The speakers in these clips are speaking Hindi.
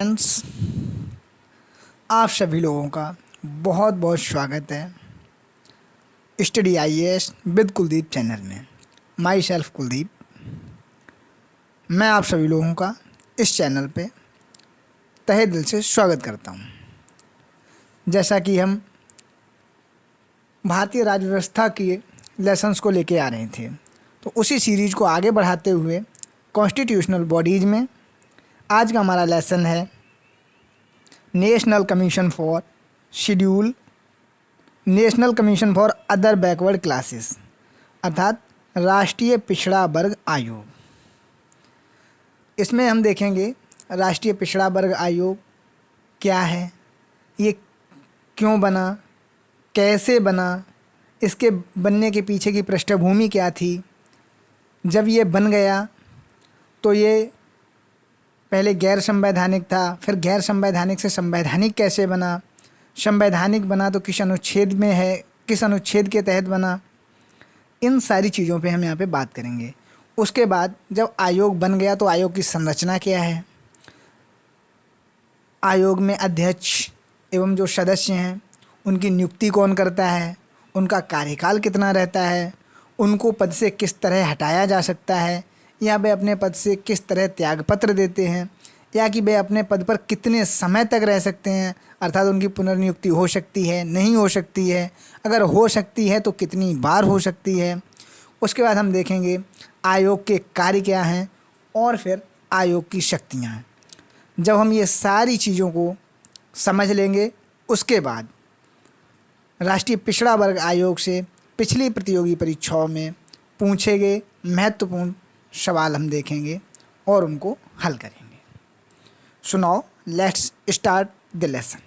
फ्रेंड्स, आप सभी लोगों का बहुत बहुत स्वागत है study IAS with Kuldeep channel में। माई सेल्फ कुलदीप, मैं आप सभी लोगों का इस चैनल पे तहे दिल से स्वागत करता हूँ। जैसा कि हम भारतीय राज्य व्यवस्था के लेसन्स को लेके आ रहे थे, तो उसी सीरीज को आगे बढ़ाते हुए कॉन्स्टिट्यूशनल बॉडीज़ में आज का हमारा लेसन है national commission for schedule, national commission for other backward classes, अर्थात राष्ट्रीय पिछड़ा वर्ग आयोग। इसमें हम देखेंगे राष्ट्रीय पिछड़ा वर्ग आयोग क्या है, ये क्यों बना, कैसे बना, इसके बनने के पीछे की पृष्ठभूमि क्या थी, जब ये बन गया तो ये पहले गैर संवैधानिक था, फिर गैर संवैधानिक से संवैधानिक कैसे बना, संवैधानिक बना तो किस अनुच्छेद में है, किस अनुच्छेद के तहत बना, इन सारी चीज़ों पे हम यहाँ पे बात करेंगे। उसके बाद जब आयोग बन गया तो आयोग की संरचना क्या है, आयोग में अध्यक्ष एवं जो सदस्य हैं उनकी नियुक्ति कौन करता है, उनका कार्यकाल कितना रहता है, उनको पद से किस तरह हटाया जा सकता है, या वे अपने पद से किस तरह त्यागपत्र देते हैं, या कि वे अपने पद पर कितने समय तक रह सकते हैं, अर्थात उनकी पुनर्नियुक्ति हो सकती है, नहीं हो सकती है, अगर हो सकती है तो कितनी बार हो सकती है। उसके बाद हम देखेंगे आयोग के कार्य क्या हैं और फिर आयोग की शक्तियाँ हैं। जब हम ये सारी चीज़ों को समझ लेंगे, उसके बाद राष्ट्रीय पिछड़ा वर्ग आयोग से पिछली प्रतियोगी परीक्षाओं में पूछे गए महत्वपूर्ण सवाल हम देखेंगे और उनको हल करेंगे। So now let's start the lesson.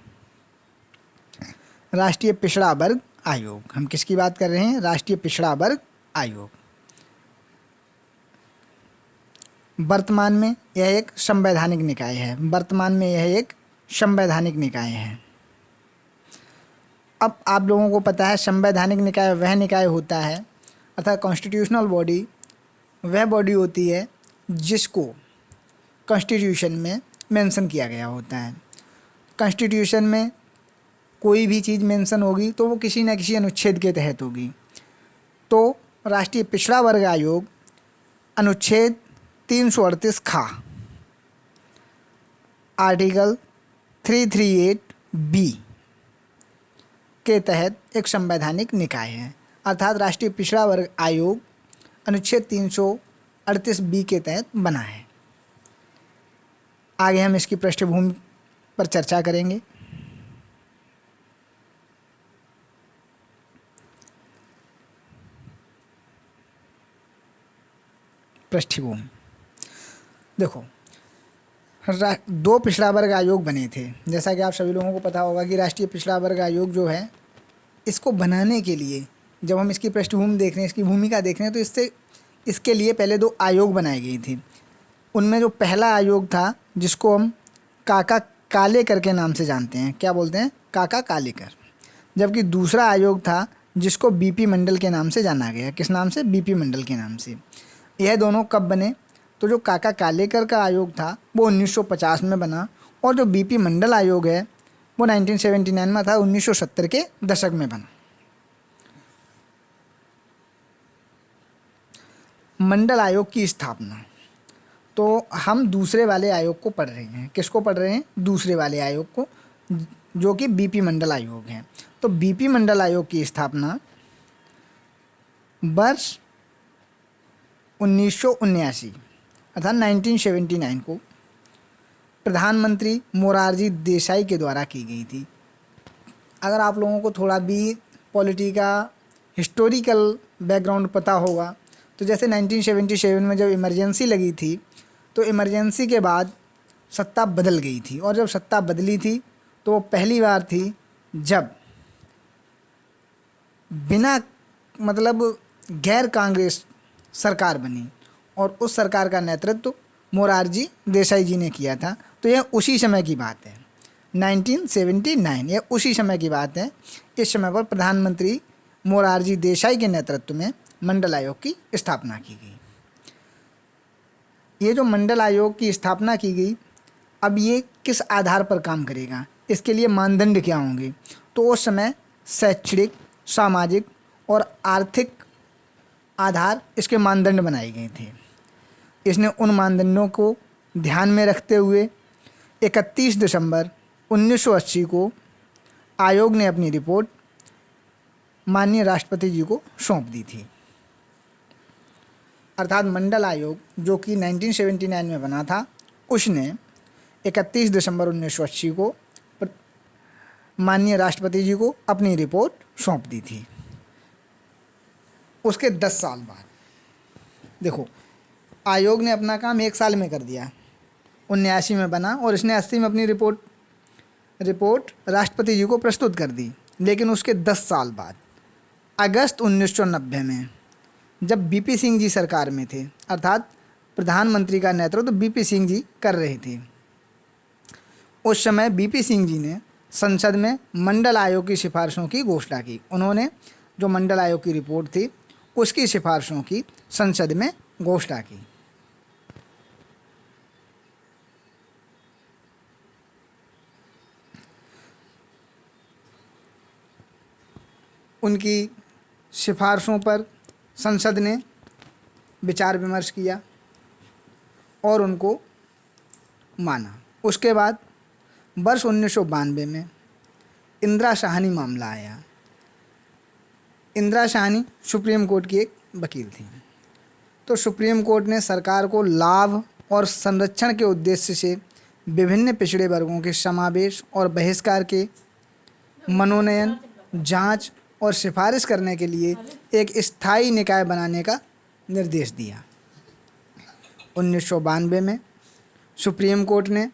राष्ट्रीय पिछड़ा वर्ग आयोग, हम किसकी बात कर रहे हैं, राष्ट्रीय पिछड़ा वर्ग आयोग। वर्तमान में यह एक संवैधानिक निकाय है, वर्तमान में यह एक संवैधानिक निकाय है। अब आप लोगों को पता है संवैधानिक निकाय वह निकाय होता है, अर्थात कॉन्स्टिट्यूशनल बॉडी वह बॉडी होती है जिसको कॉन्स्टिट्यूशन में मेंशन किया गया होता है। कॉन्स्टिट्यूशन में कोई भी चीज़ मेंशन होगी तो वो किसी न किसी अनुच्छेद के तहत होगी। तो राष्ट्रीय पिछड़ा वर्ग आयोग अनुच्छेद 338 खा आर्टिकल 338 बी के तहत एक संवैधानिक निकाय है, अर्थात राष्ट्रीय पिछड़ा वर्ग आयोग अनुच्छेद 338 बी के तहत बना है। आगे हम इसकी पृष्ठभूमि पर चर्चा करेंगे। पृष्ठभूमि देखो, दो पिछड़ा वर्ग आयोग बने थे। जैसा कि आप सभी लोगों को पता होगा कि राष्ट्रीय पिछड़ा वर्ग आयोग जो है, इसको बनाने के लिए जब हम इसकी पृष्ठभूमि देख रहे हैं, इसकी भूमिका देख रहे हैं, तो इसके लिए पहले दो आयोग बनाए गए थे। उनमें जो पहला आयोग था जिसको हम काका कालेकर के नाम से जानते हैं, क्या बोलते हैं, काका कालेकर, जबकि दूसरा आयोग था जिसको बीपी मंडल के नाम से जाना गया। किस नाम से, बीपी मंडल के नाम से। यह दोनों कब बने, तो जो काका कालेकर का आयोग था वो 1950 में बना, और जो बीपी मंडल आयोग है वो 1979 में था, 1970 के दशक में बना। मंडल आयोग की स्थापना, तो हम दूसरे वाले आयोग को पढ़ रहे हैं। किसको पढ़ रहे हैं, दूसरे वाले आयोग को, जो कि बीपी मंडल आयोग है। तो बीपी मंडल आयोग की स्थापना वर्ष 1979 अर्थात 1979 को प्रधानमंत्री मोरारजी देसाई के द्वारा की गई थी। अगर आप लोगों को थोड़ा भी पॉलिटी का हिस्टोरिकल बैकग्राउंड पता होगा, तो जैसे 1977 में जब इमरजेंसी लगी थी, तो इमरजेंसी के बाद सत्ता बदल गई थी, और जब सत्ता बदली थी तो वो पहली बार थी जब बिना मतलब गैर कांग्रेस सरकार बनी, और उस सरकार का नेतृत्व मोरारजी देसाई जी ने किया था। तो यह उसी समय की बात है, 1979, यह उसी समय की बात है। इस समय पर प्रधानमंत्री मोरारजी देसाई के नेतृत्व में मंडल आयोग की स्थापना की गई। ये जो मंडल आयोग की स्थापना की गई, अब ये किस आधार पर काम करेगा, इसके लिए मानदंड क्या होंगे। तो उस समय शैक्षणिक, सामाजिक और आर्थिक आधार इसके मानदंड बनाए गए थे। इसने उन मानदंडों को ध्यान में रखते हुए 31 दिसंबर 1980 को आयोग ने अपनी रिपोर्ट माननीय राष्ट्रपति जी को सौंप दी थी। अर्थात मंडल आयोग जो कि 1979 में बना था, उसने 31 दिसंबर 1980 को माननीय राष्ट्रपति जी को अपनी रिपोर्ट सौंप दी थी। उसके 10 साल बाद देखो, आयोग ने अपना काम 1 साल में कर दिया। 79 में बना और इसने 80 में अपनी रिपोर्ट राष्ट्रपति जी को प्रस्तुत कर दी। लेकिन उसके 10 साल बाद अगस्त 1990 में जब बीपी सिंह जी सरकार में थे, अर्थात प्रधानमंत्री का नेतृत्व बीपी सिंह जी कर रहे थे, उस समय बीपी सिंह जी ने संसद में मंडल आयोग की सिफारिशों की घोषणा की। उन्होंने जो मंडल आयोग की रिपोर्ट थी उसकी सिफारिशों की संसद में घोषणा की। उनकी सिफारिशों पर संसद ने विचार विमर्श किया और उनको माना। उसके बाद वर्ष 1992 में इंदिरा साहनी मामला आया। इंदिरा साहनी सुप्रीम कोर्ट की एक वकील थी। तो सुप्रीम कोर्ट ने सरकार को लाभ और संरक्षण के उद्देश्य से विभिन्न पिछड़े वर्गों के समावेश और बहिष्कार के मनोनयन, जांच और सिफारिश करने के लिए एक स्थायी निकाय बनाने का निर्देश दिया। 1992 में सुप्रीम कोर्ट ने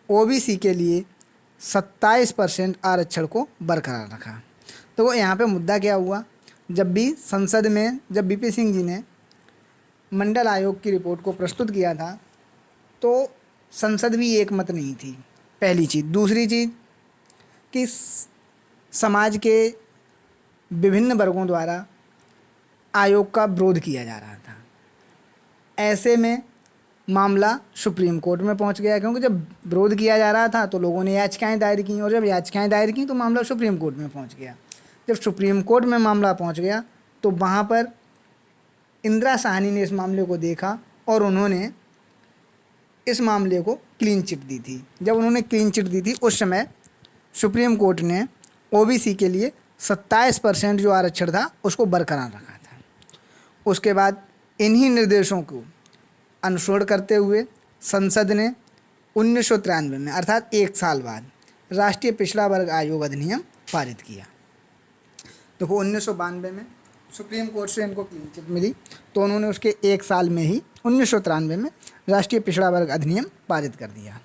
ओबीसी के लिए 27% आरक्षण को बरकरार रखा। तो यहाँ पे मुद्दा क्या हुआ, जब भी संसद में जब बीपी सिंह जी ने मंडल आयोग की रिपोर्ट को प्रस्तुत किया था तो संसद भी एक मत नहीं थी, पहली चीज़। दूसरी चीज़ कि समाज के विभिन्न वर्गों द्वारा आयोग का विरोध किया जा रहा था। ऐसे में मामला सुप्रीम कोर्ट में पहुंच गया, क्योंकि जब विरोध किया जा रहा था तो लोगों ने याचिकाएं दायर की, और जब याचिकाएं दायर की तो मामला सुप्रीम कोर्ट में पहुंच गया। जब सुप्रीम कोर्ट में मामला पहुंच गया तो वहां पर इंदिरा साहनी ने इस मामले को देखा और उन्होंने इस मामले को क्लीन चिट दी थी। जब उन्होंने क्लीन चिट दी थी उस समय सुप्रीम कोर्ट ने ओबीसी के लिए 27% जो आरक्षण था उसको बरकरार रखा था। उसके बाद इन्हीं निर्देशों को अनुसरण करते हुए संसद ने 1993 में, अर्थात 1 साल बाद, राष्ट्रीय पिछड़ा वर्ग आयोग अधिनियम पारित किया। देखो 1992 में सुप्रीम कोर्ट से इनको क्लीन चिट मिली तो उन्होंने उसके 1 साल में ही 1993 में राष्ट्रीय पिछड़ा वर्ग अधिनियम पारित कर दिया।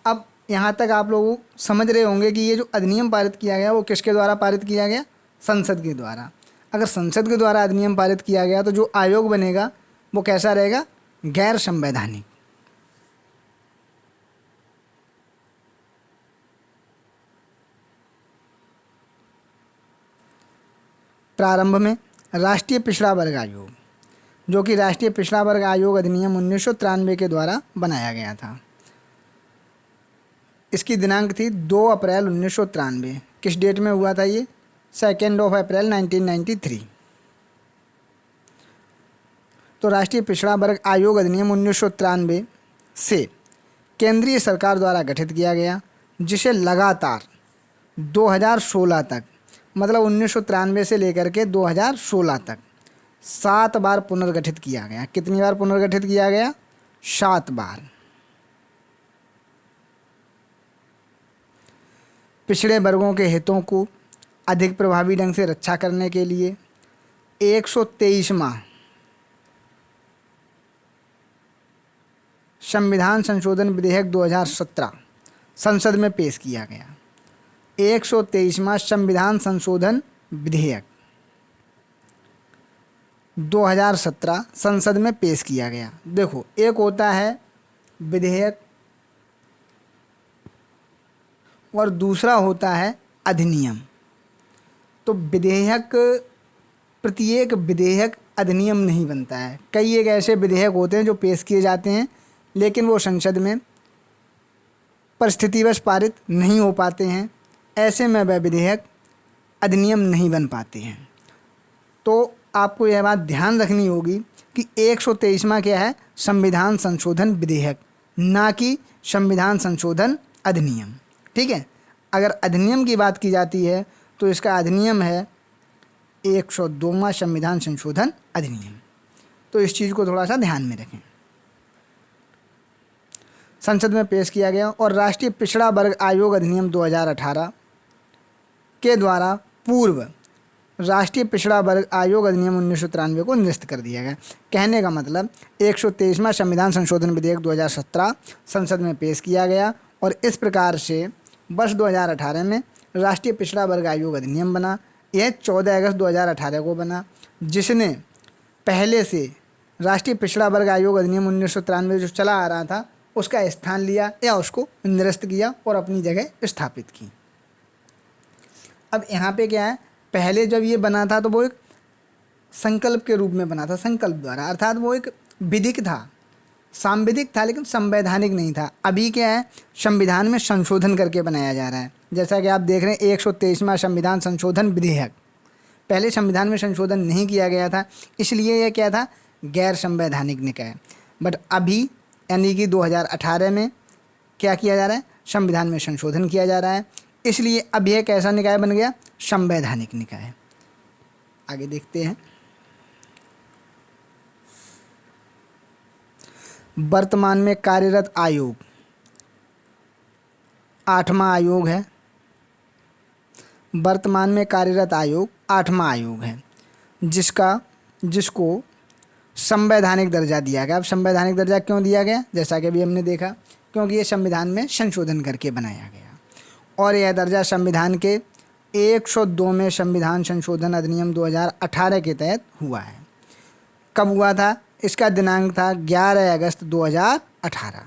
अब यहाँ तक आप लोग समझ रहे होंगे कि ये जो अधिनियम पारित किया गया वो किसके द्वारा पारित किया गया, संसद के द्वारा। अगर संसद के द्वारा अधिनियम पारित किया गया तो जो आयोग बनेगा वो कैसा रहेगा, गैर संवैधानिक। प्रारंभ में राष्ट्रीय पिछड़ा वर्ग आयोग, जो कि राष्ट्रीय पिछड़ा वर्ग आयोग अधिनियम 1993 के द्वारा बनाया गया था। इसकी दिनांक थी 2 अप्रैल 1993। किस डेट में हुआ था ये, 2 अप्रैल 1993। तो राष्ट्रीय पिछड़ा वर्ग आयोग अधिनियम 1993 से केंद्रीय सरकार द्वारा गठित किया गया, जिसे लगातार 2016 तक, मतलब 1993 से लेकर के 2016 तक 7 बार पुनर्गठित किया गया। कितनी बार पुनर्गठित किया गया, 7 बार। पिछड़े वर्गों के हितों को अधिक प्रभावी ढंग से रक्षा करने के लिए 123वां संविधान संशोधन विधेयक 2017 संसद में पेश किया गया। 123वां संविधान संशोधन विधेयक 2017 संसद में पेश किया गया। देखो, एक होता है विधेयक और दूसरा होता है अधिनियम। तो विधेयक, प्रत्येक विधेयक अधिनियम नहीं बनता है। कई एक ऐसे विधेयक होते हैं जो पेश किए जाते हैं लेकिन वो संसद में परिस्थितिवश पारित नहीं हो पाते हैं, ऐसे में वह विधेयक अधिनियम नहीं बन पाते हैं। तो आपको यह बात ध्यान रखनी होगी कि 123वां क्या है, संविधान संशोधन विधेयक, ना कि संविधान संशोधन अधिनियम। ठीक है, अगर अधिनियम की बात की जाती है तो इसका अधिनियम है 102वां संविधान संशोधन अधिनियम। तो इस चीज़ को थोड़ा सा ध्यान में रखें। संसद में पेश किया गया और राष्ट्रीय पिछड़ा वर्ग आयोग अधिनियम 2018 के द्वारा पूर्व राष्ट्रीय पिछड़ा वर्ग आयोग अधिनियम 1993 को निरस्त कर दिया गया। कहने का मतलब 123वां संविधान संशोधन विधेयक 2017 संसद में पेश किया गया और इस प्रकार से वर्ष 2018 में राष्ट्रीय पिछड़ा वर्ग आयोग अधिनियम बना। यह 14 अगस्त 2018 को बना, जिसने पहले से राष्ट्रीय पिछड़ा वर्ग आयोग अधिनियम 1993 जो चला आ रहा था उसका स्थान लिया या उसको निरस्त किया और अपनी जगह स्थापित की। अब यहाँ पे क्या है, पहले जब ये बना था तो वो एक संकल्प के रूप में बना था, संकल्प द्वारा, अर्थात वो एक विधिक था, सांविधिक था, लेकिन संवैधानिक नहीं था। अभी क्या है, संविधान में संशोधन करके बनाया जा रहा है। जैसा कि आप देख रहे हैं 123वां संविधान संशोधन विधेयक, पहले संविधान में संशोधन नहीं किया गया था, इसलिए यह क्या था, गैर संवैधानिक निकाय। बट अभी यानी कि 2018 में क्या किया जा रहा है, संविधान में संशोधन किया जा रहा है, इसलिए अब यह कैसा निकाय बन गया, संवैधानिक निकाय। आगे देखते हैं। वर्तमान में कार्यरत आयोग 8वां आयोग है। वर्तमान में कार्यरत आयोग 8वां आयोग है, जिसको संवैधानिक दर्जा दिया गया। अब संवैधानिक दर्जा क्यों दिया गया, जैसा कि अभी हमने देखा, क्योंकि ये संविधान में संशोधन करके बनाया गया और यह दर्जा संविधान के 102वें संविधान संशोधन अधिनियम 2018 के तहत हुआ है। कब हुआ था, इसका दिनांक था 11 अगस्त 2018।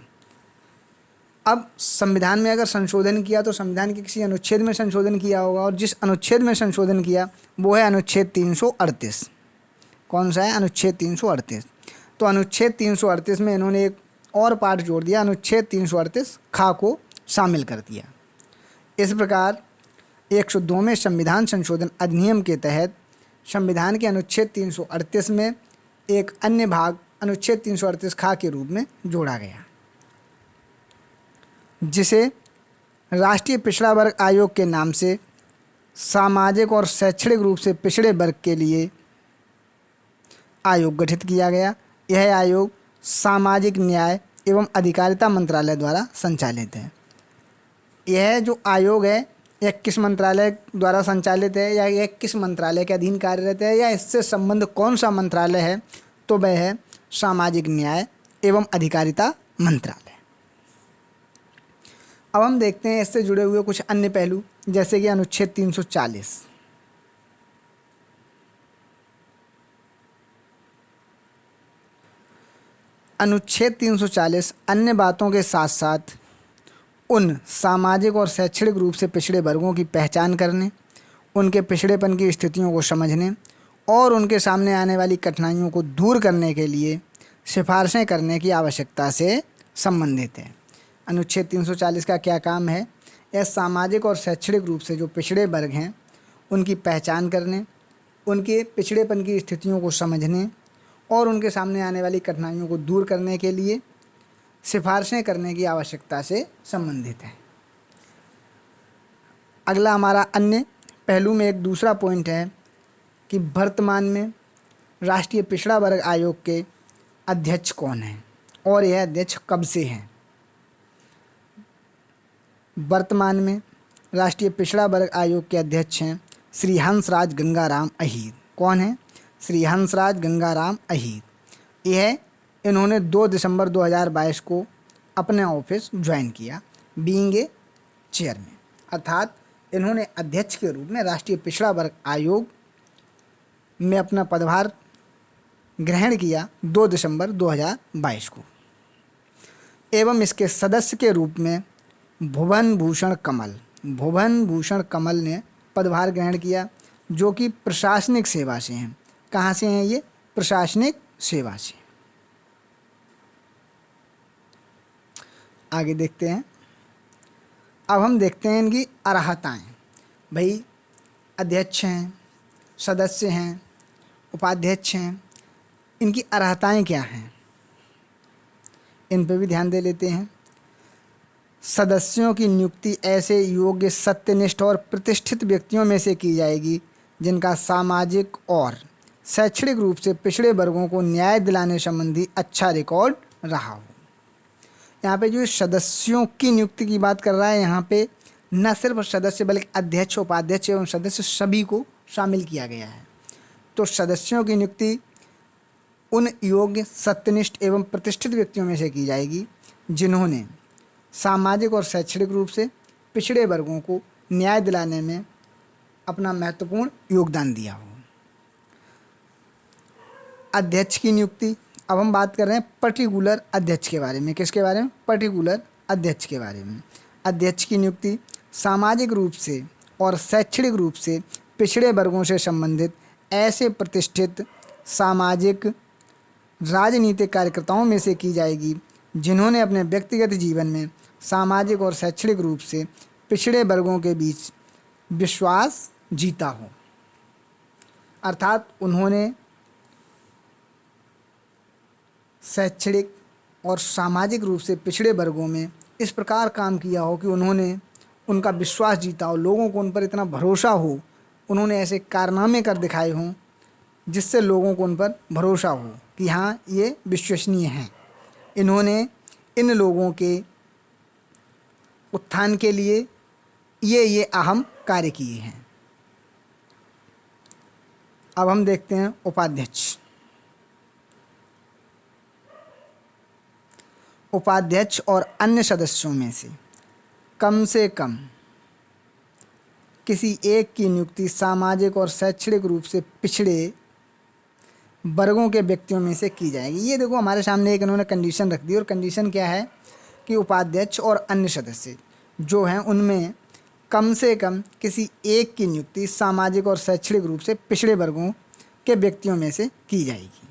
अब संविधान में अगर संशोधन किया तो संविधान के किसी अनुच्छेद में संशोधन किया होगा, और जिस अनुच्छेद में संशोधन किया वो है अनुच्छेद 338। कौन सा है, अनुच्छेद 338। तो अनुच्छेद 338 में इन्होंने एक और पार्ट जोड़ दिया, अनुच्छेद 338 खा को शामिल कर दिया। इस प्रकार 102वें संविधान संशोधन अधिनियम के तहत संविधान के अनुच्छेद 338 में एक अन्य भाग अनुच्छेद 338 खा के रूप में जोड़ा गया, जिसे राष्ट्रीय पिछड़ा वर्ग आयोग के नाम से सामाजिक और शैक्षणिक रूप से पिछड़े वर्ग के लिए आयोग गठित किया गया। यह आयोग सामाजिक न्याय एवं अधिकारिता मंत्रालय द्वारा संचालित है। यह जो आयोग है यह किस मंत्रालय द्वारा संचालित है, या यह किस मंत्रालय के अधीन कार्यरत है, या इससे संबंध कौन सा मंत्रालय है, तो वह है सामाजिक न्याय एवं अधिकारिता मंत्रालय। अब हम देखते हैं इससे जुड़े हुए कुछ अन्य पहलू, जैसे कि अनुच्छेद 340। अनुच्छेद 340 अन्य बातों के साथ साथ उन सामाजिक और शैक्षणिक रूप से पिछड़े वर्गों की पहचान करने, उनके पिछड़ेपन की स्थितियों को समझने और उनके सामने आने वाली कठिनाइयों को दूर करने के लिए सिफारिशें करने की आवश्यकता से संबंधित है। अनुच्छेद 340 का क्या काम है, यह सामाजिक और शैक्षणिक रूप से जो पिछड़े वर्ग हैं उनकी पहचान करने, उनके पिछड़ेपन की स्थितियों को समझने और उनके सामने आने वाली कठिनाइयों को दूर करने के लिए सिफारिशें करने की आवश्यकता से संबंधित है। अगला हमारा अन्य पहलू में एक दूसरा पॉइंट है कि वर्तमान में राष्ट्रीय पिछड़ा वर्ग आयोग के अध्यक्ष कौन हैं और यह अध्यक्ष कब से हैं। वर्तमान में राष्ट्रीय पिछड़ा वर्ग आयोग के अध्यक्ष हैं श्री हंसराज गंगाराम अहीर। कौन है, श्री हंसराज गंगाराम अहीर। यह इन्होंने 2 दिसंबर 2022 को अपने ऑफिस ज्वाइन किया, बीइंग ए चेयरमैन, अर्थात इन्होंने अध्यक्ष के रूप में राष्ट्रीय पिछड़ा वर्ग आयोग में अपना पदभार ग्रहण किया 2 दिसंबर 2022 को। एवं इसके सदस्य के रूप में भुवन भूषण कमल ने पदभार ग्रहण किया, जो कि प्रशासनिक सेवा से हैं। कहाँ से हैं ये, प्रशासनिक सेवा से। आगे देखते हैं। अब हम देखते हैं इनकी अर्हताएं। भाई अध्यक्ष हैं, सदस्य हैं, उपाध्यक्ष हैं, इनकी अर्हताएं क्या हैं, इन पे भी ध्यान दे लेते हैं। सदस्यों की नियुक्ति ऐसे योग्य, सत्यनिष्ठ और प्रतिष्ठित व्यक्तियों में से की जाएगी जिनका सामाजिक और शैक्षणिक रूप से पिछड़े वर्गों को न्याय दिलाने संबंधी अच्छा रिकॉर्ड रहा हो। यहाँ पे जो सदस्यों की नियुक्ति की बात कर रहा है, यहाँ पे न सिर्फ सदस्य बल्कि अध्यक्ष, उपाध्यक्ष एवं सदस्य सभी को शामिल किया गया है। तो सदस्यों की नियुक्ति उन योग्य, सत्यनिष्ठ एवं प्रतिष्ठित व्यक्तियों में से की जाएगी जिन्होंने सामाजिक और शैक्षणिक रूप से पिछड़े वर्गों को न्याय दिलाने में अपना महत्वपूर्ण योगदान दिया हो। अध्यक्ष की नियुक्ति, अब हम बात कर रहे हैं पर्टिकुलर अध्यक्ष के बारे में। किसके बारे में? पर्टिकुलर अध्यक्ष के बारे में। अध्यक्ष की नियुक्ति सामाजिक रूप से और शैक्षणिक रूप से पिछड़े वर्गों से संबंधित ऐसे प्रतिष्ठित सामाजिक राजनीतिक कार्यकर्ताओं में से की जाएगी जिन्होंने अपने व्यक्तिगत जीवन में सामाजिक और शैक्षणिक रूप से पिछड़े वर्गों के बीच विश्वास जीता हो। अर्थात उन्होंने शैक्षणिक और सामाजिक रूप से पिछड़े वर्गों में इस प्रकार काम किया हो कि उन्होंने उनका विश्वास जीता हो, लोगों को उन पर इतना भरोसा हो, उन्होंने ऐसे कारनामे कर दिखाए हों जिससे लोगों को उन पर भरोसा हो कि हाँ ये विश्वसनीय हैं। इन्होंने इन लोगों के उत्थान के लिए ये अहम कार्य किए हैं। अब हम देखते हैं उपाध्यक्ष। उपाध्यक्ष और अन्य सदस्यों में से कम किसी एक की नियुक्ति सामाजिक और शैक्षणिक रूप से पिछड़े वर्गों के व्यक्तियों में से की जाएगी। ये देखो हमारे सामने एक इन्होंने कंडीशन रख दी, और कंडीशन क्या है कि उपाध्यक्ष और अन्य सदस्य जो हैं उनमें कम से कम किसी एक की नियुक्ति सामाजिक और शैक्षणिक रूप से पिछड़े वर्गों के व्यक्तियों में से की जाएगी।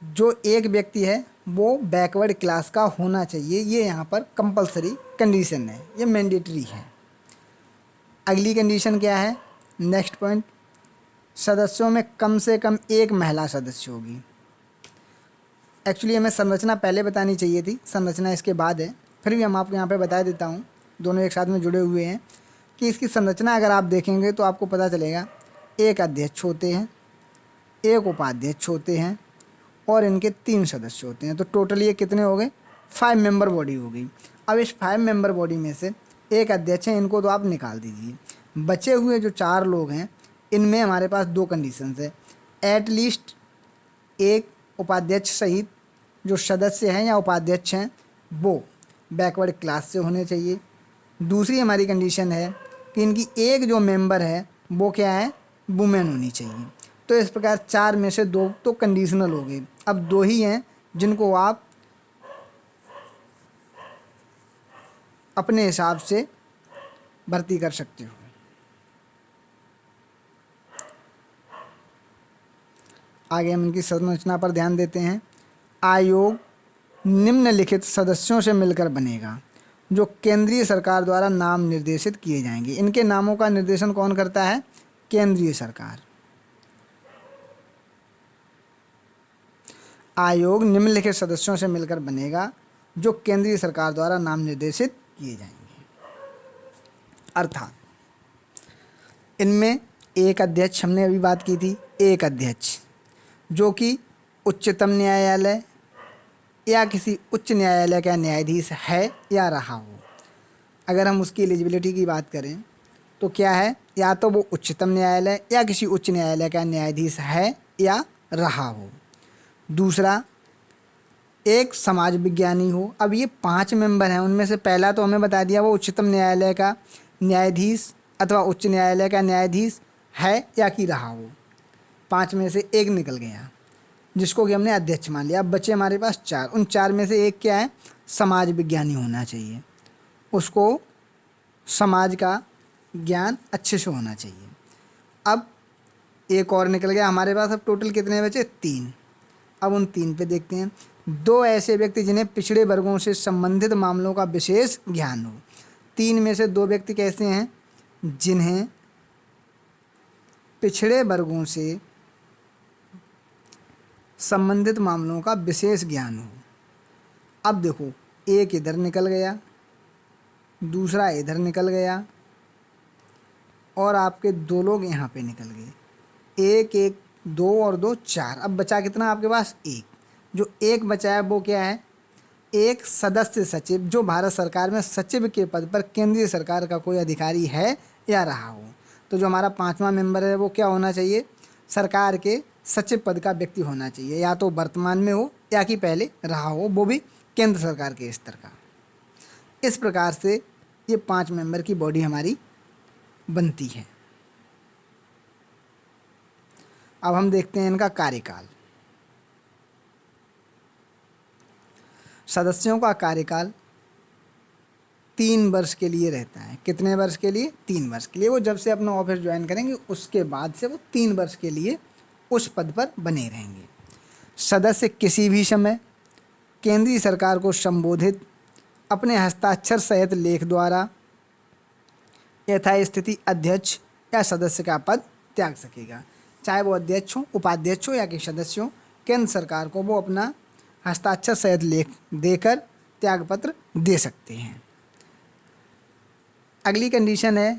जो एक व्यक्ति है वो बैकवर्ड क्लास का होना चाहिए, ये यहाँ पर कंपलसरी कंडीशन है, ये मैंडेटरी है। अगली कंडीशन क्या है? नेक्स्ट पॉइंट, सदस्यों में कम से कम एक महिला सदस्य होगी। एक्चुअली हमें संरचना पहले बतानी चाहिए थी, संरचना इसके बाद है, फिर भी हम आपको यहाँ पे बता देता हूँ, दोनों एक साथ में जुड़े हुए हैं कि इसकी संरचना अगर आप देखेंगे तो आपको पता चलेगा एक अध्यक्ष होते हैं, एक उपाध्यक्ष होते हैं और इनके 3 सदस्य होते हैं। तो टोटल ये कितने हो गए? 5 मेंबर बॉडी हो गई। अब इस 5 मेंबर बॉडी में से एक अध्यक्ष है, इनको तो आप निकाल दीजिए। बचे हुए जो 4 लोग हैं इनमें हमारे पास 2 कंडीशंस है। एटलीस्ट एक उपाध्यक्ष सहित जो सदस्य हैं या उपाध्यक्ष हैं वो बैकवर्ड क्लास से होने चाहिए। दूसरी हमारी कंडीशन है कि इनकी एक जो मेंबर है वो क्या है? वुमेन होनी चाहिए। तो इस प्रकार 4 में से 2 तो कंडीशनल हो गए। अब 2 ही हैं जिनको आप अपने हिसाब से भर्ती कर सकते हो। आगे हम इनकी संरचना पर ध्यान देते हैं। आयोग निम्नलिखित सदस्यों से मिलकर बनेगा जो केंद्रीय सरकार द्वारा नाम निर्देशित किए जाएंगे। इनके नामों का निर्देशन कौन करता है? केंद्रीय सरकार। आयोग निम्नलिखित सदस्यों से मिलकर बनेगा जो केंद्रीय सरकार द्वारा नाम निर्देशित किए जाएंगे। अर्थात इनमें एक अध्यक्ष, हमने अभी बात की थी, एक अध्यक्ष जो कि उच्चतम न्यायालय या किसी उच्च न्यायालय का न्यायाधीश है या रहा हो। अगर हम उसकी एलिजिबिलिटी की बात करें तो क्या है? या तो वो उच्चतम न्यायालय या किसी उच्च न्यायालय का न्यायाधीश है या रहा हो। दूसरा, एक समाज विज्ञानी हो। अब ये 5 मेंबर हैं, उनमें से पहला तो हमें बता दिया वो उच्चतम न्यायालय का न्यायाधीश अथवा उच्च न्यायालय का न्यायाधीश है या कि रहा हो। 5 में से एक निकल गया जिसको कि हमने अध्यक्ष मान लिया। अब बचे हमारे पास 4। उन 4 में से एक क्या है? समाज विज्ञानी होना चाहिए, उसको समाज का ज्ञान अच्छे से होना चाहिए। अब एक और निकल गया हमारे पास। अब टोटल कितने बचे? 3। अब उन 3 पे देखते हैं। दो ऐसे व्यक्ति जिन्हें पिछड़े वर्गों से संबंधित मामलों का विशेष ज्ञान हो। 3 में से 2 व्यक्ति कैसे हैं? जिन्हें पिछड़े वर्गों से संबंधित मामलों का विशेष ज्ञान हो। अब देखो, एक इधर निकल गया, दूसरा इधर निकल गया, और आपके 2 लोग यहाँ पे निकल गए। 1 1 2 और 2 4। अब बचा कितना आपके पास? 1। जो 1 बचा है वो क्या है? एक सदस्य सचिव, जो भारत सरकार में सचिव के पद पर केंद्रीय सरकार का कोई अधिकारी है या रहा हो। तो जो हमारा 5वां मेंबर है वो क्या होना चाहिए? सरकार के सचिव पद का व्यक्ति होना चाहिए, या तो वर्तमान में हो या कि पहले रहा हो, वो भी केंद्र सरकार के स्तर का। इस प्रकार से ये 5 मेंबर की बॉडी हमारी बनती है। अब हम देखते हैं इनका कार्यकाल। सदस्यों का कार्यकाल 3 वर्ष के लिए रहता है। कितने वर्ष के लिए? 3 वर्ष के लिए। वो जब से अपना ऑफिस ज्वाइन करेंगे उसके बाद से वो 3 वर्ष के लिए उस पद पर बने रहेंगे। सदस्य किसी भी समय केंद्रीय सरकार को संबोधित अपने हस्ताक्षर सहित लेख द्वारा यथास्थिति अध्यक्ष या सदस्य का पद त्याग सकेगा। चाहे वो अध्यक्ष हो, उपाध्यक्ष हो या कि सदस्य हो, केंद्र सरकार को वो अपना हस्ताक्षर सहित लेख देकर त्यागपत्र दे सकते हैं। अगली कंडीशन है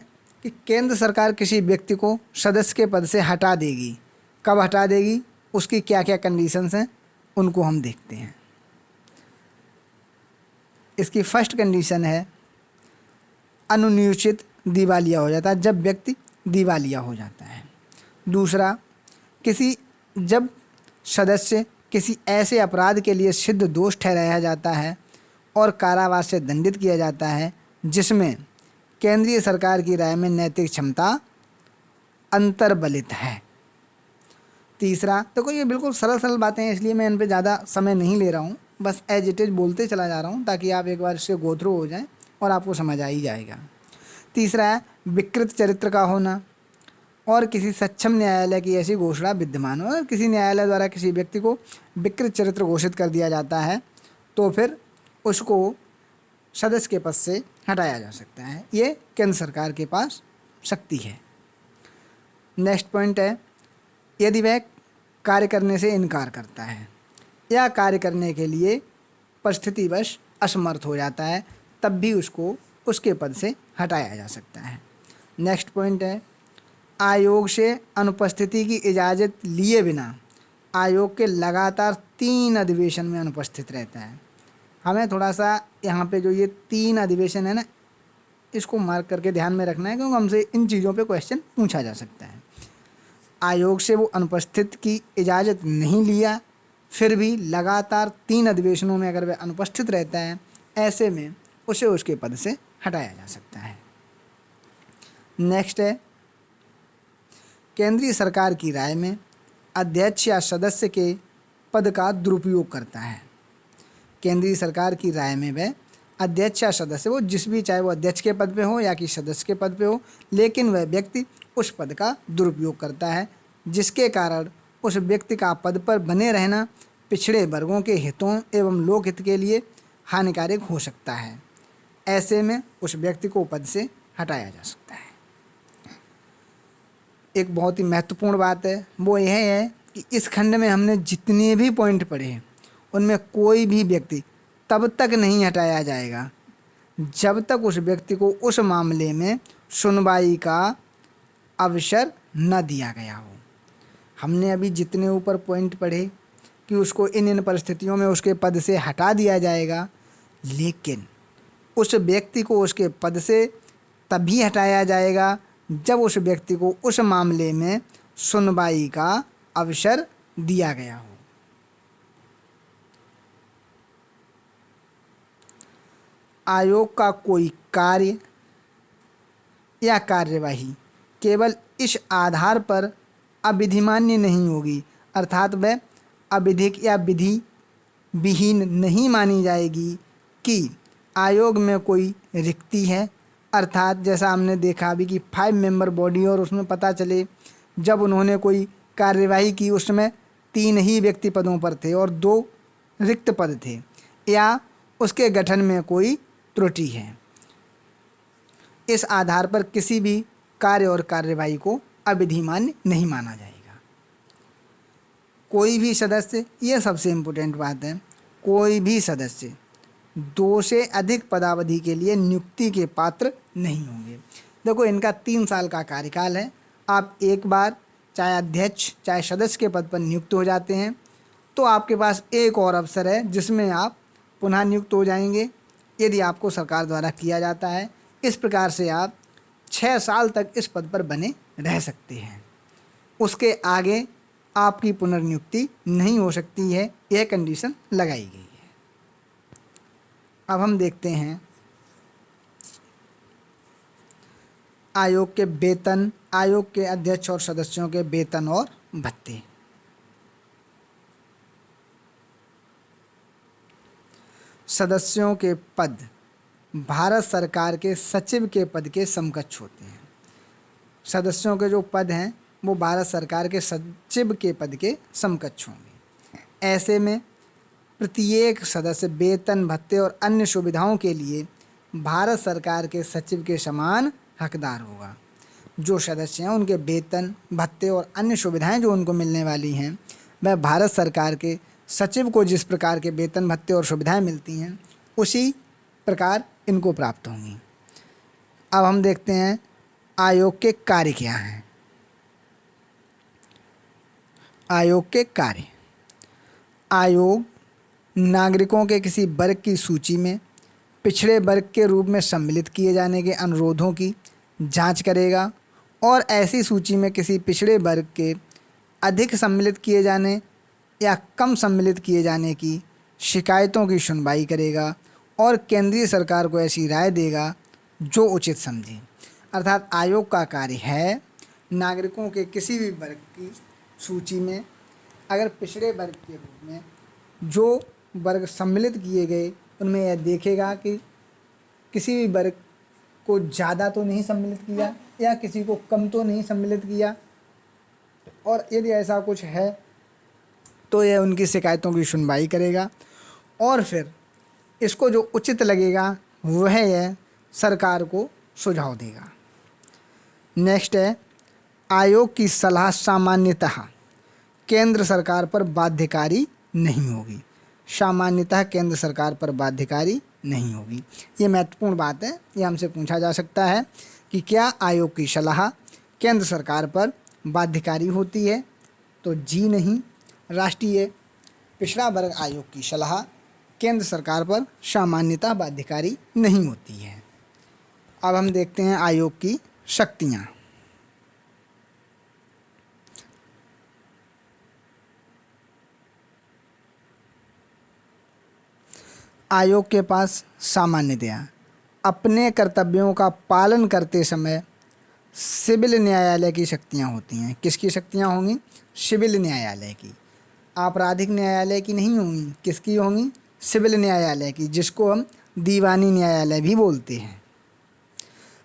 कि केंद्र सरकार किसी व्यक्ति को सदस्य के पद से हटा देगी। कब हटा देगी? उसकी क्या क्या कंडीशंस हैं उनको हम देखते हैं। इसकी फर्स्ट कंडीशन है अनुनियोजित दिवालिया हो जाता है, जब व्यक्ति दिवालिया हो जाता है। दूसरा, जब सदस्य किसी ऐसे अपराध के लिए सिद्ध दोष ठहराया जाता है और कारावास से दंडित किया जाता है जिसमें केंद्रीय सरकार की राय में नैतिक क्षमता अंतर्बलित है। तीसरा, देखो ये बिल्कुल सरल सरल बातें हैं, इसलिए मैं इन पे ज़्यादा समय नहीं ले रहा हूँ, बस एज इट इज़ बोलते चला जा रहा हूँ ताकि आप एक बार इससे गो थ्रू हो जाएं और आपको समझ आ ही जाएगा। तीसरा है विकृत चरित्र का होना और किसी सक्षम न्यायालय की ऐसी घोषणा विद्यमान हो। और किसी न्यायालय द्वारा किसी व्यक्ति को विकृत चरित्र घोषित कर दिया जाता है तो फिर उसको सदस्य के पद से हटाया जा सकता है। ये केंद्र सरकार के पास शक्ति है। नेक्स्ट पॉइंट है, यदि वह कार्य करने से इनकार करता है या कार्य करने के लिए परिस्थितिवश असमर्थ हो जाता है, तब भी उसको उसके पद से हटाया जा सकता है। नेक्स्ट पॉइंट है, आयोग से अनुपस्थिति की इजाज़त लिए बिना आयोग के लगातार 3 अधिवेशन में अनुपस्थित रहता है। हमें थोड़ा सा यहाँ पे जो ये 3 अधिवेशन है ना, इसको मार्क करके ध्यान में रखना है, क्योंकि हमसे इन चीज़ों पे क्वेश्चन पूछा जा सकता है। आयोग से वो अनुपस्थित की इजाज़त नहीं लिया, फिर भी लगातार 3 अधिवेशनों में अगर वह अनुपस्थित रहता है, ऐसे में उसे उसके पद से हटाया जा सकता है। नेक्स्ट है, केंद्रीय सरकार की राय में अध्यक्ष या सदस्य के पद का दुरुपयोग करता है। केंद्रीय सरकार की राय में वह अध्यक्ष या सदस्य, वो जिस भी, चाहे वो अध्यक्ष के पद पे हो या कि सदस्य के पद पे हो, लेकिन वह व्यक्ति उस पद का दुरुपयोग करता है जिसके कारण उस व्यक्ति का पद पर बने रहना पिछड़े वर्गों के हितों एवं लोकहित के लिए हानिकारक हो सकता है। ऐसे में उस व्यक्ति को पद से हटाया जा सकता है। एक बहुत ही महत्वपूर्ण बात है, वो यह है कि इस खंड में हमने जितने भी पॉइंट पढ़े उनमें कोई भी व्यक्ति तब तक नहीं हटाया जाएगा जब तक उस व्यक्ति को उस मामले में सुनवाई का अवसर न दिया गया हो। हमने अभी जितने ऊपर पॉइंट पढ़े कि उसको इन परिस्थितियों में उसके पद से हटा दिया जाएगा, लेकिन उस व्यक्ति को उसके पद से तभी हटाया जाएगा जब उस व्यक्ति को उस मामले में सुनवाई का अवसर दिया गया हो। आयोग का कोई कार्य या कार्यवाही केवल इस आधार पर अविधिमान्य नहीं होगी, अर्थात वह अविधिक या विधि विहीन नहीं मानी जाएगी कि आयोग में कोई रिक्ति है। अर्थात जैसा हमने देखा अभी कि 5 मेंबर बॉडी और उसमें पता चले जब उन्होंने कोई कार्यवाही की उसमें 3 ही व्यक्ति पदों पर थे और 2 रिक्त पद थे या उसके गठन में कोई त्रुटि है। इस आधार पर किसी भी कार्य और कार्यवाही को अविधिमान्य नहीं माना जाएगा। कोई भी सदस्य, यह सबसे इम्पोर्टेंट बात है, कोई भी सदस्य 2 से अधिक पदावधि के लिए नियुक्ति के पात्र नहीं होंगे। देखो, इनका 3 साल का कार्यकाल है। आप एक बार चाहे अध्यक्ष चाहे सदस्य के पद पर नियुक्त हो जाते हैं तो आपके पास एक और अवसर है जिसमें आप पुनः नियुक्त हो जाएंगे यदि आपको सरकार द्वारा किया जाता है। इस प्रकार से आप 6 साल तक इस पद पर बने रह सकते हैं। उसके आगे आपकी पुनर्नियुक्ति नहीं हो सकती है, यह कंडीशन लगाई गई है। अब हम देखते हैं आयोग के वेतन, आयोग के अध्यक्ष और सदस्यों के वेतन और भत्ते। सदस्यों के पद भारत सरकार के सचिव के पद के समकक्ष होते हैं। सदस्यों के जो पद हैं वो भारत सरकार के सचिव के पद के समकक्ष होंगे। ऐसे में प्रत्येक सदस्य वेतन, भत्ते और अन्य सुविधाओं के लिए भारत सरकार के सचिव के समान हकदार होगा। जो सदस्य हैं उनके वेतन, भत्ते और अन्य सुविधाएं जो उनको मिलने वाली हैं वह भारत सरकार के सचिव को जिस प्रकार के वेतन, भत्ते और सुविधाएं मिलती हैं उसी प्रकार इनको प्राप्त होंगी। अब हम देखते हैं आयोग के कार्य क्या हैं। आयोग के कार्य। आयोग नागरिकों के किसी वर्ग की सूची में पिछड़े वर्ग के रूप में सम्मिलित किए जाने के अनुरोधों की जांच करेगा और ऐसी सूची में किसी पिछड़े वर्ग के अधिक सम्मिलित किए जाने या कम सम्मिलित किए जाने की शिकायतों की सुनवाई करेगा और केंद्रीय सरकार को ऐसी राय देगा जो उचित समझे। अर्थात आयोग का कार्य है नागरिकों के किसी भी वर्ग की सूची में अगर पिछड़े वर्ग के रूप में जो वर्ग सम्मिलित किए गए उनमें यह देखेगा कि किसी भी वर्ग को ज़्यादा तो नहीं सम्मिलित किया या किसी को कम तो नहीं सम्मिलित किया, और यदि ऐसा कुछ है तो यह उनकी शिकायतों की सुनवाई करेगा और फिर इसको जो उचित लगेगा वह यह सरकार को सुझाव देगा। नेक्स्ट है आयोग की सलाह सामान्यतः केंद्र सरकार पर बाध्यकारी नहीं होगी। सामान्यतः केंद्र सरकार पर बाध्यकारी नहीं होगी। ये महत्वपूर्ण बात है, ये हमसे पूछा जा सकता है कि क्या आयोग की सलाह केंद्र सरकार पर बाध्यकारी होती है, तो जी नहीं। राष्ट्रीय पिछड़ा वर्ग आयोग की सलाह केंद्र सरकार पर सामान्यतः बाध्यकारी नहीं होती है। अब हम देखते हैं आयोग की शक्तियाँ। आयोग के पास सामान्यतया अपने कर्तव्यों का पालन करते समय सिविल न्यायालय की शक्तियाँ होती हैं। किसकी शक्तियाँ होंगी? सिविल न्यायालय की। आपराधिक न्यायालय की नहीं होंगी। किसकी होंगी? सिविल न्यायालय की, जिसको हम दीवानी न्यायालय भी बोलते हैं।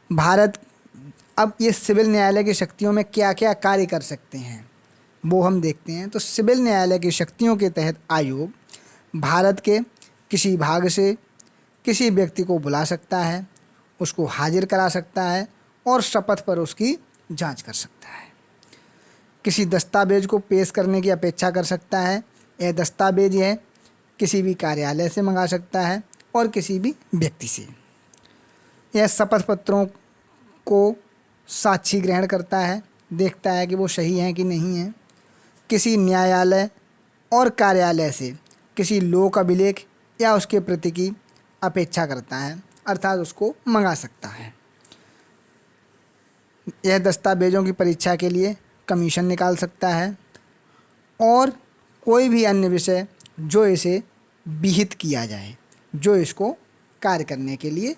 भारत अब ये सिविल न्यायालय की शक्तियों में क्या क्या कार्य कर सकते हैं वो हम देखते हैं। तो सिविल न्यायालय की शक्तियों के तहत आयोग भारत के किसी भाग से किसी व्यक्ति को बुला सकता है, उसको हाजिर करा सकता है और शपथ पर उसकी जांच कर सकता है। किसी दस्तावेज को पेश करने की अपेक्षा कर सकता है। यह दस्तावेज है किसी भी कार्यालय से मंगा सकता है और किसी भी व्यक्ति से। यह शपथ पत्रों को साक्षी ग्रहण करता है, देखता है कि वो सही हैं कि नहीं हैं। किसी न्यायालय और कार्यालय से किसी लोक अभिलेख या उसके प्रति की अपेक्षा करता है, अर्थात उसको मंगा सकता है। यह दस्तावेजों की परीक्षा के लिए कमीशन निकाल सकता है और कोई भी अन्य विषय जो इसे विहित किया जाए, जो इसको कार्य करने के लिए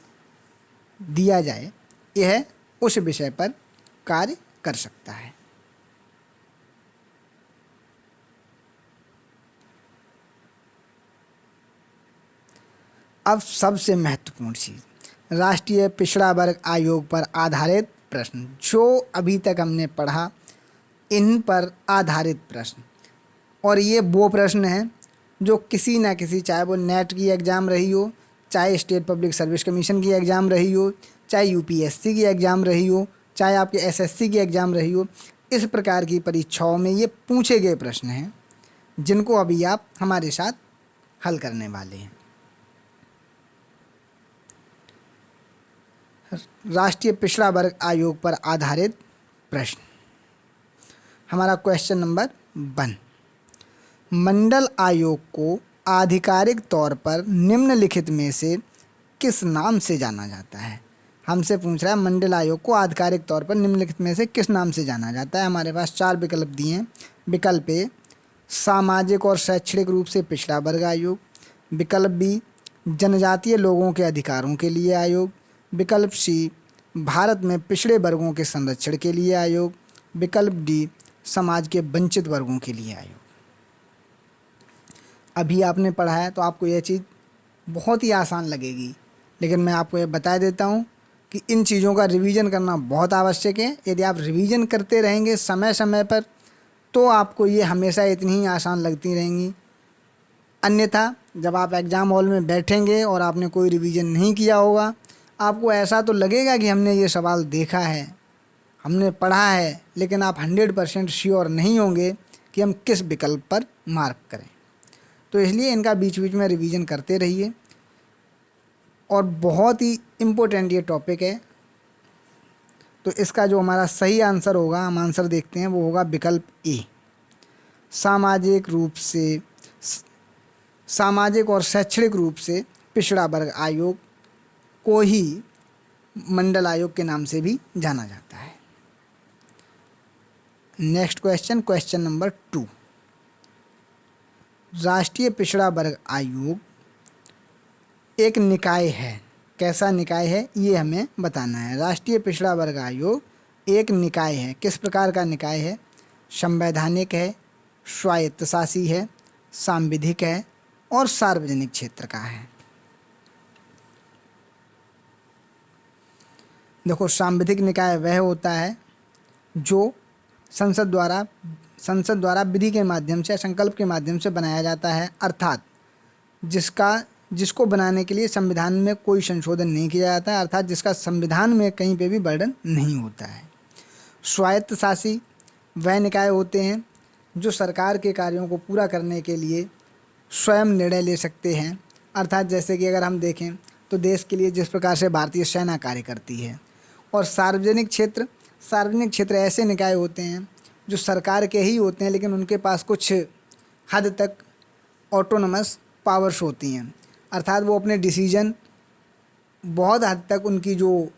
दिया जाए, यह उस विषय पर कार्य कर सकता है। अब सबसे महत्वपूर्ण चीज़, राष्ट्रीय पिछड़ा वर्ग आयोग पर आधारित प्रश्न। जो अभी तक हमने पढ़ा इन पर आधारित प्रश्न, और ये वो प्रश्न हैं जो किसी ना किसी, चाहे वो नेट की एग्ज़ाम रही हो, चाहे स्टेट पब्लिक सर्विस कमीशन की एग्ज़ाम रही हो, चाहे यूपीएससी की एग्ज़ाम रही हो, चाहे आपके एसएससी की एग्ज़ाम रही हो, इस प्रकार की परीक्षाओं में ये पूछे गए प्रश्न हैं जिनको अभी आप हमारे साथ हल करने वाले हैं। राष्ट्रीय पिछड़ा वर्ग आयोग पर आधारित प्रश्न। हमारा क्वेश्चन नंबर 1, मंडल आयोग को आधिकारिक तौर पर निम्नलिखित में से किस नाम से जाना जाता है? हमसे पूछ रहा है मंडल आयोग को आधिकारिक तौर पर निम्नलिखित में से किस नाम से जाना जाता है। हमारे पास 4 विकल्प दिए हैं। विकल्प ए, सामाजिक और शैक्षणिक रूप से पिछड़ा वर्ग आयोग। विकल्प बी, जनजातीय लोगों के अधिकारों के लिए आयोग। विकल्प सी, भारत में पिछड़े वर्गों के संरक्षण के लिए आयोग। विकल्प डी, समाज के वंचित वर्गों के लिए आयोग। अभी आपने पढ़ा है तो आपको यह चीज़ बहुत ही आसान लगेगी, लेकिन मैं आपको ये बता देता हूँ कि इन चीज़ों का रिवीजन करना बहुत आवश्यक है। यदि आप रिवीजन करते रहेंगे समय समय पर तो आपको ये हमेशा इतनी ही आसान लगती रहेंगी। अन्यथा जब आप एग्ज़ाम हॉल में बैठेंगे और आपने कोई रिवीजन नहीं किया होगा, आपको ऐसा तो लगेगा कि हमने ये सवाल देखा है, हमने पढ़ा है, लेकिन आप 100% श्योर नहीं होंगे कि हम किस विकल्प पर मार्क करें। तो इसलिए इनका बीच बीच में रिवीजन करते रहिए। और बहुत ही इम्पोर्टेंट ये टॉपिक है, तो इसका जो हमारा सही आंसर होगा, हम आंसर देखते हैं, वो होगा विकल्प ए, सामाजिक रूप से, सामाजिक और शैक्षणिक रूप से पिछड़ा वर्ग आयोग को ही मंडल आयोग के नाम से भी जाना जाता है। नेक्स्ट क्वेश्चन, क्वेश्चन नंबर 2, राष्ट्रीय पिछड़ा वर्ग आयोग एक निकाय है। कैसा निकाय है ये हमें बताना है। राष्ट्रीय पिछड़ा वर्ग आयोग एक निकाय है। किस प्रकार का निकाय है? संवैधानिक है, स्वायत्तशासी है, सांविधिक है और सार्वजनिक क्षेत्र का है। देखो, सांविधिक निकाय वह होता है जो संसद द्वारा विधि के माध्यम से, संकल्प के माध्यम से बनाया जाता है, अर्थात जिसको बनाने के लिए संविधान में कोई संशोधन नहीं किया जाता है, अर्थात जिसका संविधान में कहीं पे भी वर्णन नहीं होता है। स्वायत्तशासी वह निकाय होते हैं जो सरकार के कार्यों को पूरा करने के लिए स्वयं निर्णय ले सकते हैं, अर्थात जैसे कि अगर हम देखें तो देश के लिए जिस प्रकार से भारतीय सेना कार्य करती है। और सार्वजनिक क्षेत्र ऐसे निकाय होते हैं जो सरकार के ही होते हैं, लेकिन उनके पास कुछ हद तक ऑटोनमस पावर्स होती हैं, अर्थात वो अपने डिसीजन बहुत हद तक उनकी जो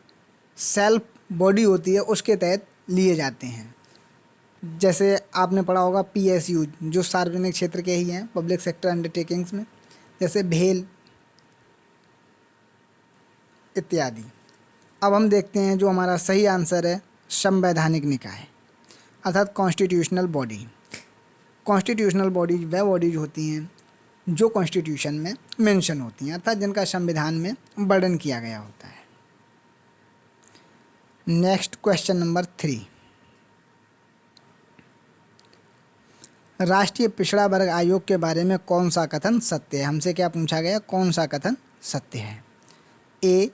सेल्फ बॉडी होती है उसके तहत लिए जाते हैं। जैसे आपने पढ़ा होगा पीएसयू, जो सार्वजनिक क्षेत्र के ही हैं, पब्लिक सेक्टर अंडरटेकिंग्स में, जैसे भेल इत्यादि। अब हम देखते हैं जो हमारा सही आंसर है, संवैधानिक निकाय, अर्थात कॉन्स्टिट्यूशनल बॉडी। कॉन्स्टिट्यूशनल बॉडीज वह बॉडीज होती हैं जो कॉन्स्टिट्यूशन में मेंशन होती हैं, अर्थात जिनका संविधान में वर्णन किया गया होता है। नेक्स्ट क्वेश्चन नंबर 3, राष्ट्रीय पिछड़ा वर्ग आयोग के बारे में कौन सा कथन सत्य है? हमसे क्या पूछा गया, कौन सा कथन सत्य है? ए,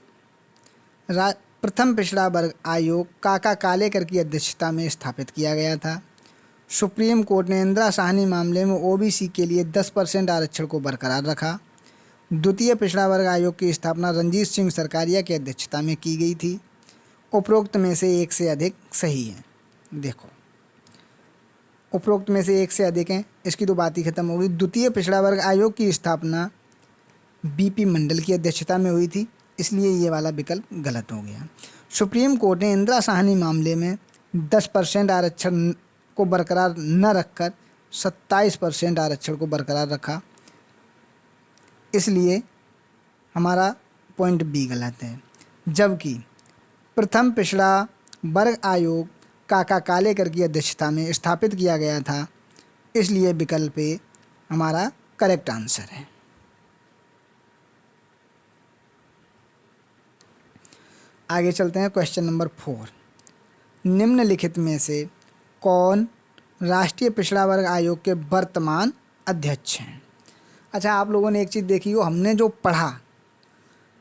प्रथम पिछड़ा वर्ग आयोग काका कालेकर की अध्यक्षता में स्थापित किया गया था। सुप्रीम कोर्ट ने इंदिरा साहनी मामले में ओबीसी के लिए 10% आरक्षण को बरकरार रखा। द्वितीय पिछड़ा वर्ग आयोग की स्थापना रणजीत सिंह सरकारिया की अध्यक्षता में की गई थी। उपरोक्त में से एक से अधिक सही है। देखो, उपरोक्त में से एक से अधिक है, इसकी तो बात ही खत्म हो गई। द्वितीय पिछड़ा वर्ग आयोग की स्थापना बीपी मंडल की अध्यक्षता में हुई थी, इसलिए ये वाला विकल्प गलत हो गया। सुप्रीम कोर्ट ने इंदिरा साहनी मामले में 10% आरक्षण को बरकरार न रखकर 27% आरक्षण को बरकरार रखा, इसलिए हमारा पॉइंट बी गलत है। जबकि प्रथम पिछड़ा वर्ग आयोग काका कालेकर की अध्यक्षता में स्थापित किया गया था, इसलिए विकल्प ए हमारा करेक्ट आंसर है। आगे चलते हैं, क्वेश्चन नंबर 4, निम्नलिखित में से कौन राष्ट्रीय पिछड़ा वर्ग आयोग के वर्तमान अध्यक्ष हैं? अच्छा, आप लोगों ने एक चीज़ देखी हो, हमने जो पढ़ा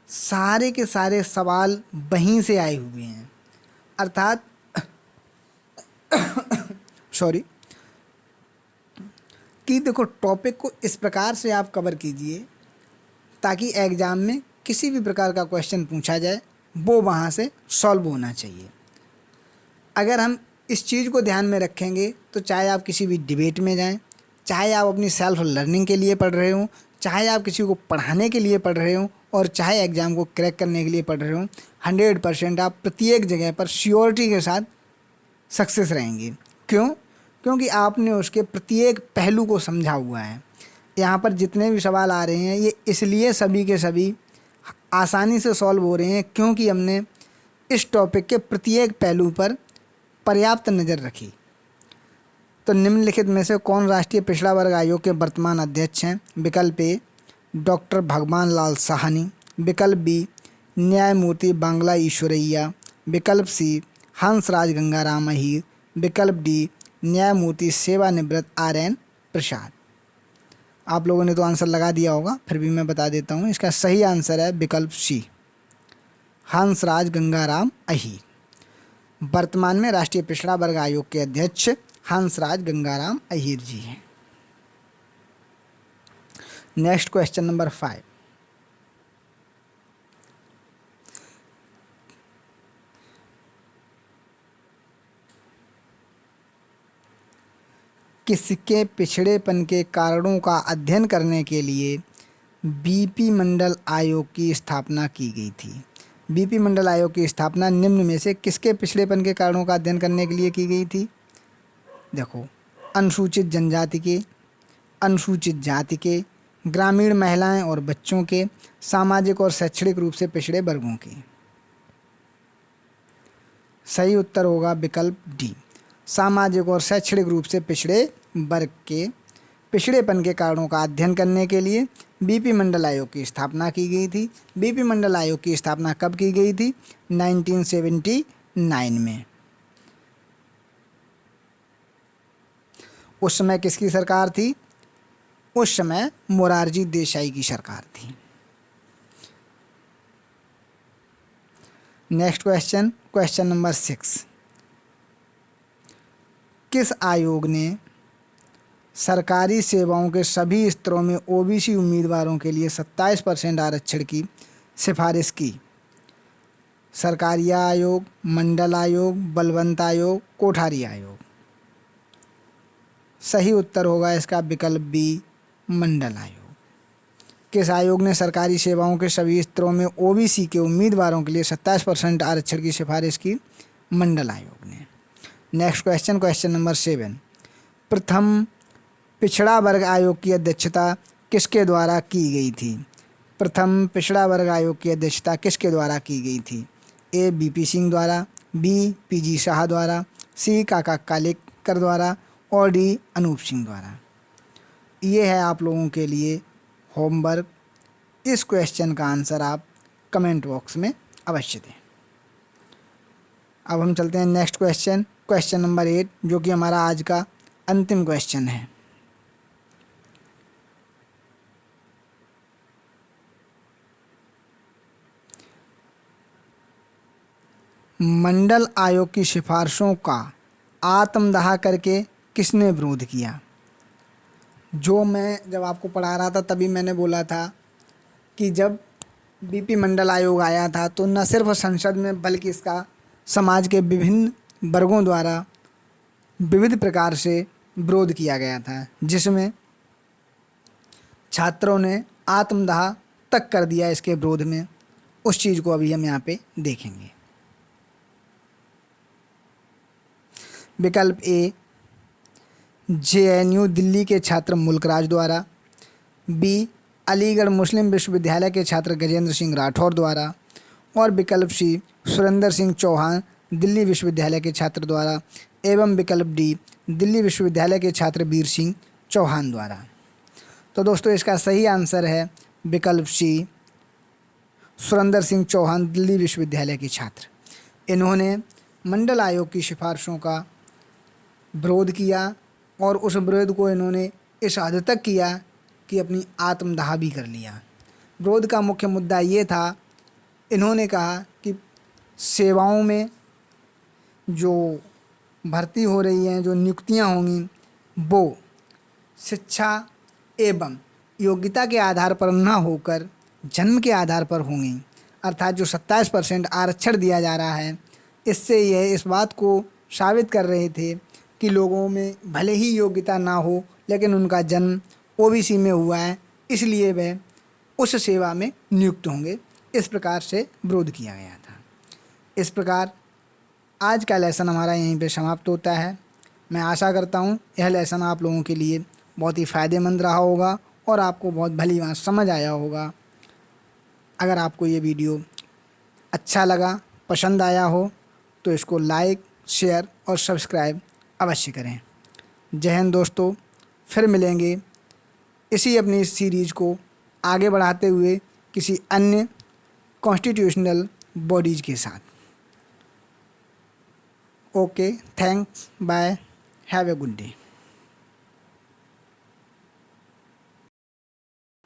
सारे के सारे सवाल वहीं से आए हुए हैं, अर्थात सॉरी, कि देखो टॉपिक को इस प्रकार से आप कवर कीजिए ताकि एग्ज़ाम में किसी भी प्रकार का क्वेश्चन पूछा जाए वो वहाँ से सॉल्व होना चाहिए। अगर हम इस चीज़ को ध्यान में रखेंगे तो चाहे आप किसी भी डिबेट में जाएं, चाहे आप अपनी सेल्फ लर्निंग के लिए पढ़ रहे हों, चाहे आप किसी को पढ़ाने के लिए पढ़ रहे हों, और चाहे एग्ज़ाम को क्रैक करने के लिए पढ़ रहे हों, 100% आप प्रत्येक जगह पर श्योरिटी के साथ सक्सेस रहेंगे। क्यों? क्योंकि आपने उसके प्रत्येक पहलू को समझा हुआ है। यहाँ पर जितने भी सवाल आ रहे हैं ये इसलिए सभी के सभी आसानी से सॉल्व हो रहे हैं क्योंकि हमने इस टॉपिक के प्रत्येक पहलू पर पर्याप्त नज़र रखी। तो निम्नलिखित में से कौन राष्ट्रीय पिछड़ा वर्ग आयोग के वर्तमान अध्यक्ष हैं? विकल्प ए डॉक्टर भगवान लाल साहनी, विकल्प बी न्यायमूर्ति बांग्ला ईश्वरैया, विकल्प सी हंसराज गंगाराम अहीर, विकल्प डी न्यायमूर्ति सेवानिवृत्त RN प्रसाद। आप लोगों ने तो आंसर लगा दिया होगा, फिर भी मैं बता देता हूँ। इसका सही आंसर है विकल्प सी हंसराज गंगाराम अहीर। वर्तमान में राष्ट्रीय पिछड़ा वर्ग आयोग के अध्यक्ष हंसराज गंगाराम अहीर जी हैं। Next question number 5। किसके पिछड़ेपन के कारणों का अध्ययन करने के लिए बीपी मंडल आयोग की स्थापना की गई थी? बीपी मंडल आयोग की स्थापना निम्न में से किसके पिछड़ेपन के कारणों का अध्ययन करने के लिए की गई थी? देखो, अनुसूचित जनजाति के, अनुसूचित जाति के, ग्रामीण महिलाएं और बच्चों के, सामाजिक और शैक्षणिक रूप से पिछड़े वर्गों के। सही उत्तर होगा विकल्प डी सामाजिक और शैक्षणिक रूप से पिछड़े वर्ग के पिछड़ेपन के कारणों का अध्ययन करने के लिए बीपी मंडल आयोग की स्थापना की गई थी। बीपी मंडल आयोग की स्थापना कब की गई थी? 1979 में। उस समय किसकी सरकार थी? उस समय मोरारजी देसाई की सरकार थी। Next question, question number 6। किस आयोग ने सरकारी सेवाओं के सभी स्तरों में ओबीसी उम्मीदवारों के लिए 27% आरक्षण की सिफारिश की? सरकारी आयोग, मंडल आयोग, बलवंत आयोग, कोठारी आयोग। सही उत्तर होगा इसका विकल्प बी मंडल आयोग। किस आयोग ने सरकारी सेवाओं के सभी स्तरों में ओबीसी के उम्मीदवारों के लिए 27% आरक्षण की सिफारिश की? मंडल आयोग ने। Next question, question number 7। प्रथम पिछड़ा वर्ग आयोग की अध्यक्षता किसके द्वारा की गई थी? प्रथम पिछड़ा वर्ग आयोग की अध्यक्षता किसके द्वारा की गई थी? ए बीपी सिंह द्वारा, बी पीजी शाह द्वारा, सी काका कालेकर द्वारा और डी अनूप सिंह द्वारा। ये है आप लोगों के लिए होमवर्क। इस क्वेश्चन का आंसर आप कमेंट बॉक्स में अवश्य दें। अब हम चलते हैं नेक्स्ट क्वेश्चन, क्वेश्चन नंबर 8, जो कि हमारा आज का अंतिम क्वेश्चन है। मंडल आयोग की सिफारिशों का आत्मदाह करके किसने विरोध किया? जो मैं जब आपको पढ़ा रहा था तभी मैंने बोला था कि जब बीपी मंडल आयोग आया था तो न सिर्फ संसद में बल्कि इसका समाज के विभिन्न वर्गों द्वारा विविध प्रकार से विरोध किया गया था, जिसमें छात्रों ने आत्मदाह तक कर दिया इसके विरोध में। उस चीज़ को अभी हम यहाँ पे देखेंगे। विकल्प ए JNU दिल्ली के छात्र मुल्कराज द्वारा, बी अलीगढ़ मुस्लिम विश्वविद्यालय के छात्र गजेंद्र सिंह राठौर द्वारा, और विकल्प सी सुरेंद्र सिंह चौहान दिल्ली विश्वविद्यालय के छात्र द्वारा, एवं विकल्प डी दिल्ली विश्वविद्यालय के छात्र वीर सिंह चौहान द्वारा। तो दोस्तों इसका सही आंसर है विकल्प सी सुरेंद्र सिंह चौहान दिल्ली विश्वविद्यालय के छात्र। इन्होंने मंडल आयोग की सिफारिशों का विरोध किया और उस विरोध को इन्होंने इस हद तक किया कि अपनी आत्मदाह भी कर लिया। विरोध का मुख्य मुद्दा ये था, इन्होंने कहा कि सेवाओं में जो भर्ती हो रही हैं, जो नियुक्तियां होंगी, वो शिक्षा एवं योग्यता के आधार पर न होकर जन्म के आधार पर होंगी। अर्थात जो 27% आरक्षण दिया जा रहा है, इससे यह इस बात को साबित कर रहे थे कि लोगों में भले ही योग्यता ना हो लेकिन उनका जन्म ओबीसी में हुआ है, इसलिए वह उस सेवा में नियुक्त होंगे। इस प्रकार से विरोध किया गया था। इस प्रकार आज का लेसन हमारा यहीं पे समाप्त होता है। मैं आशा करता हूँ यह लेसन आप लोगों के लिए बहुत ही फ़ायदेमंद रहा होगा और आपको बहुत भली बात समझ आया होगा। अगर आपको ये वीडियो अच्छा लगा, पसंद आया हो, तो इसको लाइक, शेयर और सब्सक्राइब अवश्य करें। जय हिंद दोस्तों, फिर मिलेंगे इसी अपनी इस सीरीज़ को आगे बढ़ाते हुए किसी अन्य कॉन्स्टिट्यूशनल बॉडीज़ के साथ। Okay, thanks, bye, have a good day.